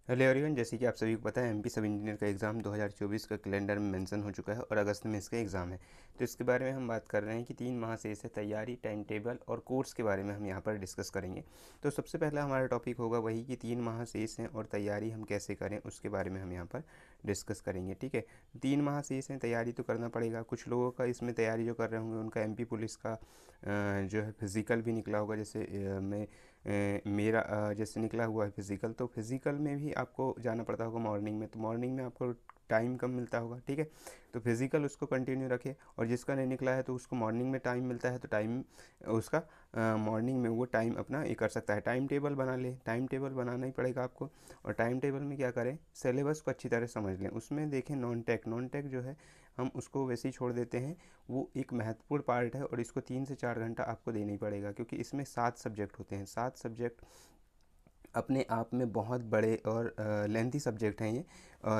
Hello everyone, जैसे कि आप सभी को पता है एमपी सब इंजीनियर का एग्ज़ाम 2024 का कैलेंडर में मेंशन हो चुका है और अगस्त में इसका एग्ज़ाम है। तो इसके बारे में हम बात कर रहे हैं कि 3 माह से इसे तैयारी, टाइम टेबल और कोर्स के बारे में हम यहाँ पर डिस्कस करेंगे। तो सबसे पहला हमारा टॉपिक होगा वही कि 3 माह शेष हैं और तैयारी हम कैसे करें, उसके बारे में हम यहाँ पर डिस्कस करेंगे। ठीक है, 3 माह शेष हैं, तैयारी तो करना पड़ेगा। कुछ लोगों का इसमें तैयारी जो कर रहे होंगे उनका एमपी पुलिस का जो है फिज़िकल भी निकला होगा। जैसे मेरा जैसे निकला हुआ है फिज़िकल, तो फिज़िकल में भी आपको जाना पड़ता होगा मॉर्निंग में, तो मॉर्निंग में आपको टाइम कम मिलता होगा। ठीक है, तो फिज़िकल उसको कंटिन्यू रखे, और जिसका नहीं निकला है तो उसको मॉर्निंग में टाइम मिलता है तो टाइम उसका मॉर्निंग में वो टाइम अपना ये कर सकता है। टाइम टेबल बना ले, टाइम टेबल बनाना ही पड़ेगा आपको। और टाइम टेबल में क्या करें, सिलेबस को अच्छी तरह समझ लें। उसमें देखें नॉन टेक जो है हम उसको वैसे ही छोड़ देते हैं, वो एक महत्वपूर्ण पार्ट है और इसको 3 से 4 घंटा आपको देना ही पड़ेगा, क्योंकि इसमें 7 सब्जेक्ट होते हैं। 7 सब्जेक्ट अपने आप में बहुत बड़े और लेंथी सब्जेक्ट हैं ये।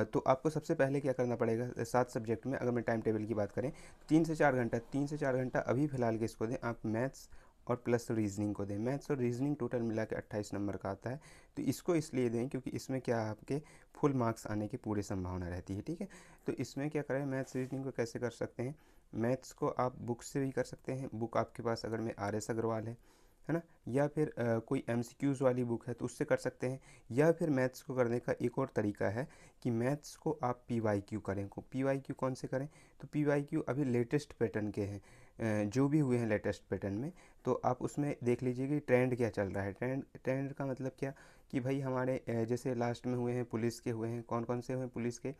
तो आपको सबसे पहले क्या करना पड़ेगा, 7 सब्जेक्ट में अगर मैं टाइम टेबल की बात करें, 3 से 4 घंटा, 3 से 4 घंटा अभी फ़िलहाल के इसको दें आप मैथ्स और प्लस रीजनिंग को दें। मैथ्स और रीजनिंग टोटल मिला के 28 नंबर का आता है। तो इसको इसलिए दें क्योंकि इसमें क्या आपके फुल मार्क्स आने की पूरी संभावना रहती है। ठीक है, तो इसमें क्या करें, मैथ्स रीजनिंग को कैसे कर सकते हैं। मैथ्स को आप बुक से भी कर सकते हैं। बुक आपके पास अगर में आर एस अग्रवाल है ना, या फिर कोई एमसीक्यूज़ वाली बुक है तो उससे कर सकते हैं। या फिर मैथ्स को करने का एक और तरीका है कि मैथ्स को आप पीवाईक्यू करें। पीवाईक्यू कौन से करें, तो पीवाईक्यू अभी लेटेस्ट पैटर्न के हैं, जो भी हुए हैं लेटेस्ट पैटर्न में। तो आप उसमें देख लीजिए कि ट्रेंड क्या चल रहा है। ट्रेंड ट्रेंड का मतलब क्या, कि भाई हमारे जैसे लास्ट में हुए हैं पुलिस के, हुए हैं कौन कौन से हुए हैं पुलिस के,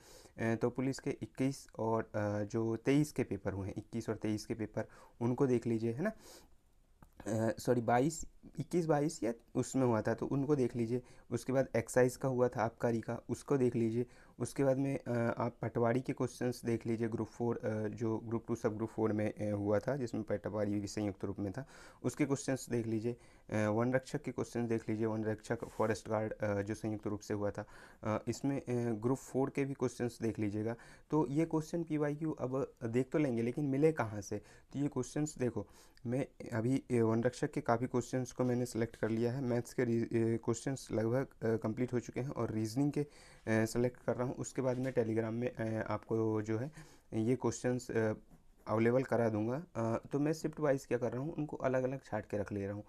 तो पुलिस के 21 और जो 23 के पेपर हुए हैं, 21 और 23 के पेपर, उनको देख लीजिए, है ना। सॉरी 22, 21-22 या उसमें हुआ था तो उनको देख लीजिए। उसके बाद एक्साइज का हुआ था आबकारी का, उसको देख लीजिए। उसके बाद में आप पटवारी के क्वेश्चंस देख लीजिए। ग्रुप 4 जो ग्रुप 2 सब ग्रुप 4 में हुआ था, जिसमें पटवारी भी संयुक्त रूप में था, उसके क्वेश्चंस देख लीजिए। वन रक्षक के क्वेश्चन देख लीजिए, वन रक्षक फॉरेस्ट गार्ड जो संयुक्त रूप से हुआ था। इसमें ग्रुप 4 के भी क्वेश्चंस देख लीजिएगा। तो ये क्वेश्चन पीवाईक्यू अब देख तो लेंगे, लेकिन मिले कहाँ से, तो ये क्वेश्चंस देखो, मैं अभी वन रक्षक के काफ़ी क्वेश्चंस को मैंने सेलेक्ट कर लिया है। मैथ्स के क्वेश्चंस लगभग कंप्लीट हो चुके हैं और रीजनिंग के सेलेक्ट कर रहा हूँ। उसके बाद मैं टेलीग्राम में आपको जो है ये क्वेश्चंस अवेलेबल करा दूंगा। तो मैं शिफ्ट वाइज क्या कर रहा हूँ, उनको अलग अलग छाट के रख ले रहा हूँ।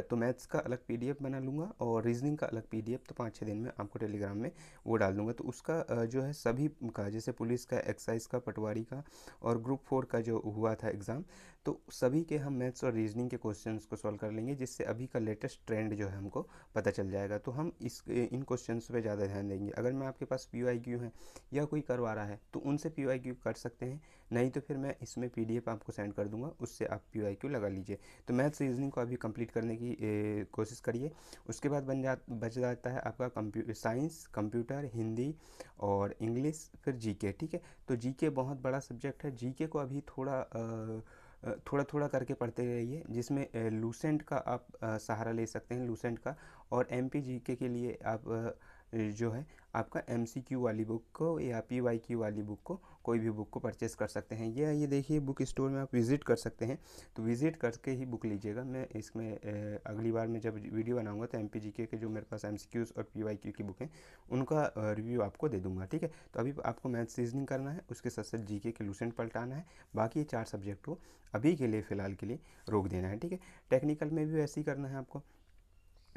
तो मैथ्स का अलग पीडीएफ बना लूँगा और रीजनिंग का अलग पीडीएफ, तो 5-6 दिन में आपको टेलीग्राम में वो डाल दूँगा। तो उसका जो है सभी का, जैसे पुलिस का, एक्साइज का, पटवारी का और ग्रुप 4 का जो हुआ था एग्ज़ाम, तो सभी के हम मैथ्स और रीजनिंग के क्वेश्चंस को सॉल्व कर लेंगे, जिससे अभी का लेटेस्ट ट्रेंड जो है हमको पता चल जाएगा। तो हम इन क्वेश्चंस पे ज़्यादा ध्यान देंगे। अगर मैं आपके पास पीवाईक्यू है या कोई करवा रहा है तो उनसे पीवाईक्यू कर सकते हैं, नहीं तो फिर मैं इसमें पीडीएफ आपको सेंड कर दूंगा, उससे आप पीवाईक्यू लगा लीजिए। तो मैथ्स रीजनिंग को अभी कंप्लीट करने की कोशिश करिए। उसके बाद बच जाता है आपका साइंस, कंप्यूटर, हिंदी और इंग्लिश, फिर जीके। ठीक है, तो जीके बहुत बड़ा सब्जेक्ट है। जीके को अभी थोड़ा थोड़ा करके पढ़ते रहिए, जिसमें लूसेंट का आप सहारा ले सकते हैं, लूसेंट का। और एमपी जीके के लिए आप जो है आपका एमसीक्यू वाली बुक को या पीवाईक्यू वाली बुक को, कोई भी बुक को परचेस कर सकते हैं। ये देखिए बुक स्टोर में आप विज़िट कर सकते हैं, तो विज़िट करके ही बुक लीजिएगा। मैं इसमें अगली बार मैं जब वीडियो बनाऊंगा तो एमपी जीके के जो मेरे पास एमसीक्यूज़ और पीवाईक्यू की बुक हैं उनका रिव्यू आपको दे दूंगा। ठीक है, तो अभी आपको मैथ्स रीजनिंग करना है, उसके साथ साथ जीके के लूसेंट पलटाना है। बाकी ये 4 सब्जेक्ट को अभी के लिए फ़िलहाल के लिए रोक देना है। ठीक है, टेक्निकल में भी वैसे ही करना है आपको।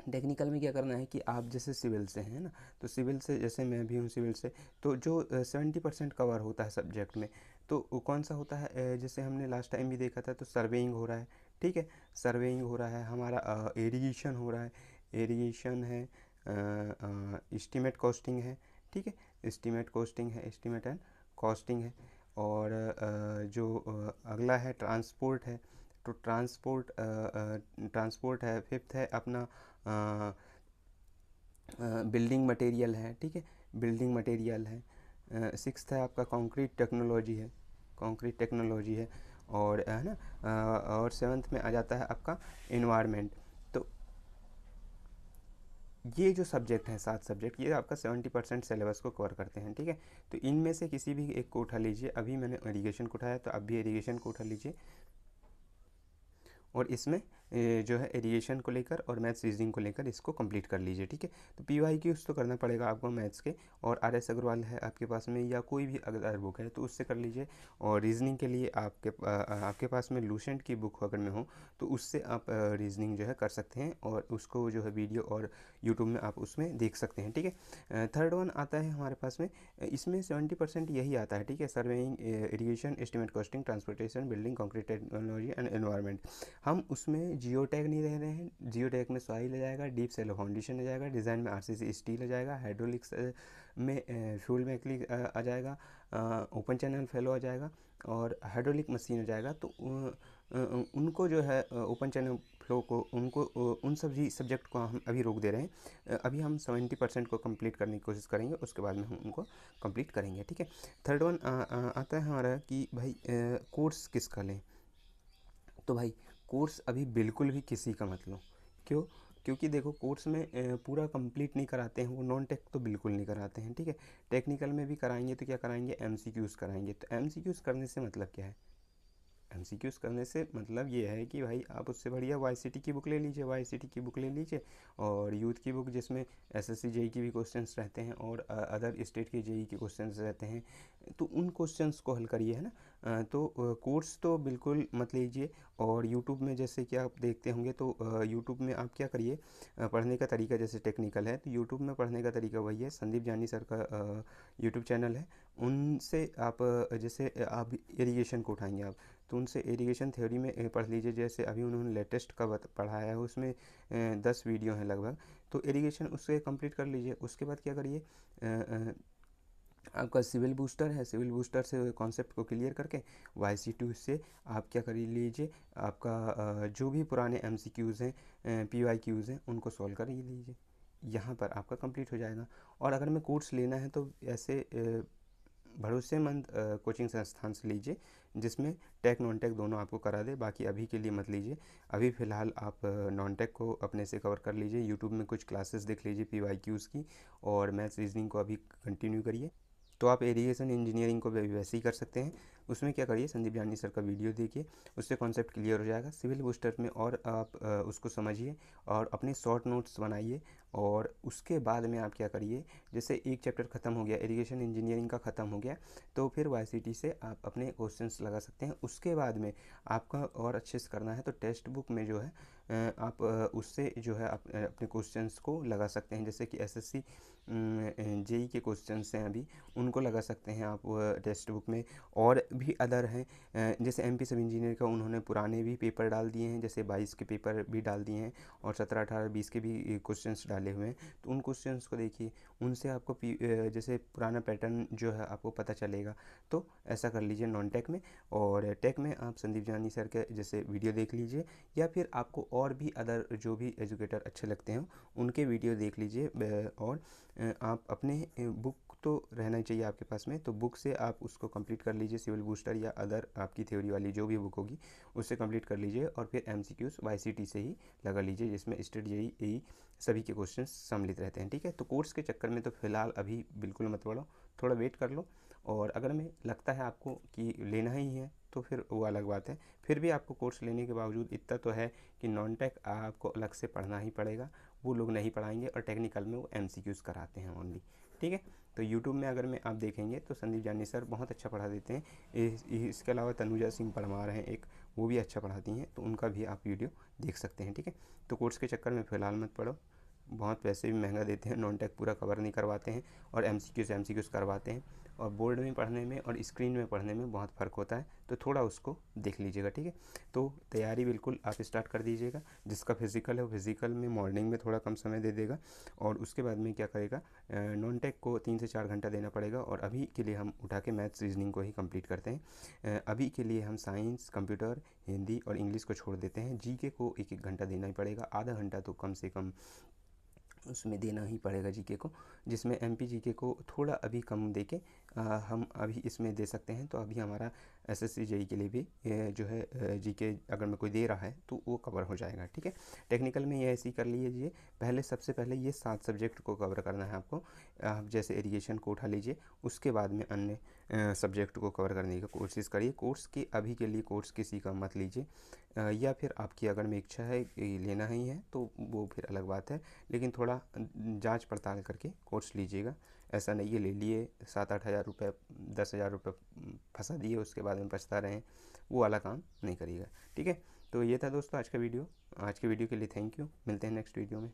टेक्निकल में क्या करना है कि आप जैसे सिविल से हैं ना, तो सिविल से, जैसे मैं भी हूँ सिविल से, तो जो 70% कवर होता है सब्जेक्ट में, तो वो कौन सा होता है, जैसे हमने लास्ट टाइम भी देखा था, तो सर्वेइंग हो रहा है। ठीक है, सर्वेइंग हो रहा है हमारा, एरीगेशन हो रहा है, एरीगेशन है, एस्टीमेट कॉस्टिंग है। ठीक है, एस्टीमेट कॉस्टिंग है, एस्टीमेट एंड कॉस्टिंग है। और जो अगला है ट्रांसपोर्ट है, तो ट्रांसपोर्ट है। फिफ्थ है अपना बिल्डिंग मटेरियल है। ठीक है, बिल्डिंग मटेरियल है। सिक्स्थ है आपका कंक्रीट टेक्नोलॉजी है, कंक्रीट टेक्नोलॉजी है। और है ना, और सेवन्थ में आ जाता है आपका इन्वायरमेंट। तो ये जो सब्जेक्ट हैं, 7 सब्जेक्ट, ये आपका 70% सिलेबस को कवर करते हैं। ठीक है, तो इनमें से किसी भी एक को उठा लीजिए। अभी मैंने इरिगेशन को उठाया, तो अब भी इरिगेशन को उठा लीजिए और इसमें जो है एरिगेशन को लेकर और मैथ्स रीजनिंग को लेकर इसको कंप्लीट कर लीजिए, ठीक है। तो PYQs तो करना पड़ेगा आपको मैथ्स के, और RS अग्रवाल है आपके पास में या कोई भी अगर बुक है तो उससे कर लीजिए। और रीजनिंग के लिए आपके पास में लूसेंट की बुक अगर में हो तो उससे आप रीजनिंग जो है कर सकते हैं, और उसको जो है वीडियो और यूट्यूब में आप उसमें देख सकते हैं, ठीक है। थर्ड वन आता है हमारे पास में, इसमें 70% यही आता है, ठीक है। Surveying, irrigation, estimate costing, transportation, building, concrete technology and environment. हम उसमें जियो टैग नहीं रह रहे हैं, जियो टैग में सॉइल आ जाएगा, डीप सेलो फाउंडेशन आ जाएगा, डिज़ाइन में RCC स्टील आ जाएगा, हाइड्रोलिक्स में फ्यूल मैकेनिक आ जाएगा, ओपन चैनल फेलो आ जाएगा, और हाइड्रोलिक मशीन आ जाएगा। तो उनको जो है ओपन चैनल फ्लो को उनको उन सभी सब्जेक्ट को हम अभी रोक दे रहे हैं। अभी हम 70% को कंप्लीट करने की कोशिश करेंगे, उसके बाद में हम उनको कंप्लीट करेंगे, ठीक है। थर्ड वन आता है हमारा कि भाई कोर्स किसका लें। तो भाई कोर्स अभी बिल्कुल भी किसी का मत लो। क्यों? क्योंकि देखो कोर्स में पूरा कंप्लीट नहीं कराते हैं वो, नॉन टेक तो बिल्कुल नहीं कराते हैं, ठीक है। टेक्निकल में भी कराएंगे तो क्या कराएंगे, MCQs कराएंगे। तो MCQs करने से मतलब क्या है, MCQs करने से मतलब ये है कि भाई आप उससे बढ़िया YCT की बुक ले लीजिए, YCT की बुक ले लीजिए, और यूथ की बुक जिसमें SSC JEE की भी क्वेश्चंस रहते हैं और अदर स्टेट के JEE के क्वेश्चंस रहते हैं, तो उन क्वेश्चंस को हल करिए, है ना। तो कोर्स तो बिल्कुल मत लीजिए। और यूट्यूब में जैसे कि आप देखते होंगे तो यूट्यूब में आप क्या करिए, पढ़ने का तरीका जैसे टेक्निकल है तो यूट्यूब में पढ़ने का तरीका वही है, संदीप जानी सर का यूट्यूब चैनल है, उनसे आप जैसे आप इरिगेशन को उठाएंगे आप, तो उनसे इरिगेशन थ्योरी में पढ़ लीजिए। जैसे अभी उन्होंने लेटेस्ट का पढ़ाया है, उसमें 10 वीडियो हैं लगभग, तो इरिगेशन उससे कंप्लीट कर लीजिए। उसके बाद क्या करिए, आपका सिविल बूस्टर है, सिविल बूस्टर से कॉन्सेप्ट को क्लियर करके YCT से आप क्या कर लीजिए, आपका जो भी पुराने MCQs हैं, PYQs हैं, उनको सॉल्व कर ही लीजिए। यहाँ पर आपका कंप्लीट हो जाएगा। और अगर मैं कोर्स लेना है तो ऐसे भरोसेमंद कोचिंग संस्थान से लीजिए जिसमें टेक नॉन टेक दोनों आपको करा दे। बाकी अभी के लिए मत लीजिए, अभी फ़िलहाल आप नॉन टेक को अपने से कवर कर लीजिए। यूट्यूब में कुछ क्लासेस देख लीजिए PYQs की, और मैथ्स रीजनिंग को अभी कंटिन्यू करिए। तो आप एरिगेशन इंजीनियरिंग को भी वैसे ही कर सकते हैं। उसमें क्या करिए, संदीप जानी सर का वीडियो देखिए, उससे कॉन्सेप्ट क्लियर हो जाएगा। सिविल बूस्टर में और आप उसको समझिए और अपने शॉर्ट नोट्स बनाइए। और उसके बाद में आप क्या करिए, जैसे एक चैप्टर ख़त्म हो गया, इरिगेशन इंजीनियरिंग का ख़त्म हो गया, तो फिर YCT से आप अपने क्वेश्चंस लगा सकते हैं। उसके बाद में आपका और अच्छे से करना है तो टेक्स्ट बुक में जो है आप उससे जो है अपने क्वेश्चंस को लगा सकते हैं। जैसे कि SSC JEE के क्वेश्चंस हैं अभी, उनको लगा सकते हैं आप टेक्स्ट बुक में। और भी अदर हैं, जैसे MP सब इंजीनियर का उन्होंने पुराने भी पेपर डाल दिए हैं, जैसे 22 के पेपर भी डाल दिए हैं, और 17, 18, 20 के भी क्वेश्चंस डाले हुए हैं। तो उन क्वेश्चंस को देखिए, उनसे आपको जैसे पुराना पैटर्न जो है आपको पता चलेगा। तो ऐसा कर लीजिए नॉन टेक में। और टेक में आप संदीप जानी सर के जैसे वीडियो देख लीजिए, या फिर आपको और भी अदर जो भी एजुकेटर अच्छे लगते हैं उनके वीडियो देख लीजिए। और आप अपने बुक तो रहना ही चाहिए आपके पास में, तो बुक से आप उसको कंप्लीट कर लीजिए। सिविल बूस्टर या अदर आपकी थ्योरी वाली जो भी बुक होगी उससे कंप्लीट कर लीजिए, और फिर MCQs YCT से ही लगा लीजिए, जिसमें स्टेट JEE सभी के क्वेश्चन सम्मिलित रहते हैं, ठीक है। तो कोर्स के चक्कर में तो फिलहाल अभी बिल्कुल मत पढ़ो, थोड़ा वेट कर लो। और अगर में लगता है आपको कि लेना ही है तो फिर वो अलग बात है। फिर भी आपको कोर्स लेने के बावजूद इतना तो है कि नॉन टेक आपको अलग से पढ़ना ही पड़ेगा, वो लोग नहीं पढ़ाएंगे, और टेक्निकल में वो MCQs कराते हैं ओनली, ठीक है। तो यूट्यूब में अगर मैं आप देखेंगे तो संदीप जानी सर बहुत अच्छा पढ़ा देते हैं। इसके अलावा तनुजा सिंह परमार हैं एक, वो भी अच्छा पढ़ाती हैं, तो उनका भी आप वीडियो देख सकते हैं, ठीक है। तो कोर्स के चक्कर में फ़िलहाल मत पढ़ो, बहुत पैसे भी महंगा देते हैं, नॉन टेक पूरा कवर नहीं करवाते हैं, और MCQs करवाते हैं। और बोर्ड में पढ़ने में और स्क्रीन में पढ़ने में बहुत फ़र्क होता है, तो थोड़ा उसको देख लीजिएगा, ठीक है। तो तैयारी बिल्कुल आप स्टार्ट कर दीजिएगा। जिसका फिज़िकल है वो फिज़िकल में मॉर्निंग में थोड़ा कम समय दे देगा, और उसके बाद में क्या करेगा, नॉन टेक को 3 से 4 घंटा देना पड़ेगा। और अभी के लिए हम उठा के मैथ्स रीजनिंग को ही कंप्लीट करते हैं। अभी के लिए हम साइंस, कंप्यूटर, हिंदी और इंग्लिश को छोड़ देते हैं। GK को 1-1 घंटा देना ही पड़ेगा, आधा घंटा तो कम से कम उसमें देना ही पड़ेगा GK को, जिसमें MP GK को थोड़ा अभी कम दे के हम अभी इसमें दे सकते हैं। तो अभी हमारा SSC JEE के लिए भी जो है GK अगर मैं कोई दे रहा है तो वो कवर हो जाएगा, ठीक है। टेक्निकल में ये ऐसे ही कर लीजिए, पहले सबसे पहले ये 7 सब्जेक्ट को कवर करना है आपको। आप जैसे इरिगेशन को उठा लीजिए, उसके बाद में अन्य सब्जेक्ट को कवर करने की कोशिश करिए। कोर्स की अभी के लिए कोर्स किसी का मत लीजिए, या फिर आपकी अगर में इच्छा है कि लेना ही है तो वो फिर अलग बात है, लेकिन थोड़ा जांच पड़ताल करके कोर्स लीजिएगा। ऐसा नहीं है ले लिए 7-8 हज़ार रुपये 10 हज़ार रुपये फंसा दिए, उसके बाद में पछता रहे हैं, वो वाला काम नहीं करिएगा। ठीक है, तो ये था दोस्तों आज का वीडियो। आज के वीडियो के लिए थैंक यू, मिलते हैं नेक्स्ट वीडियो में।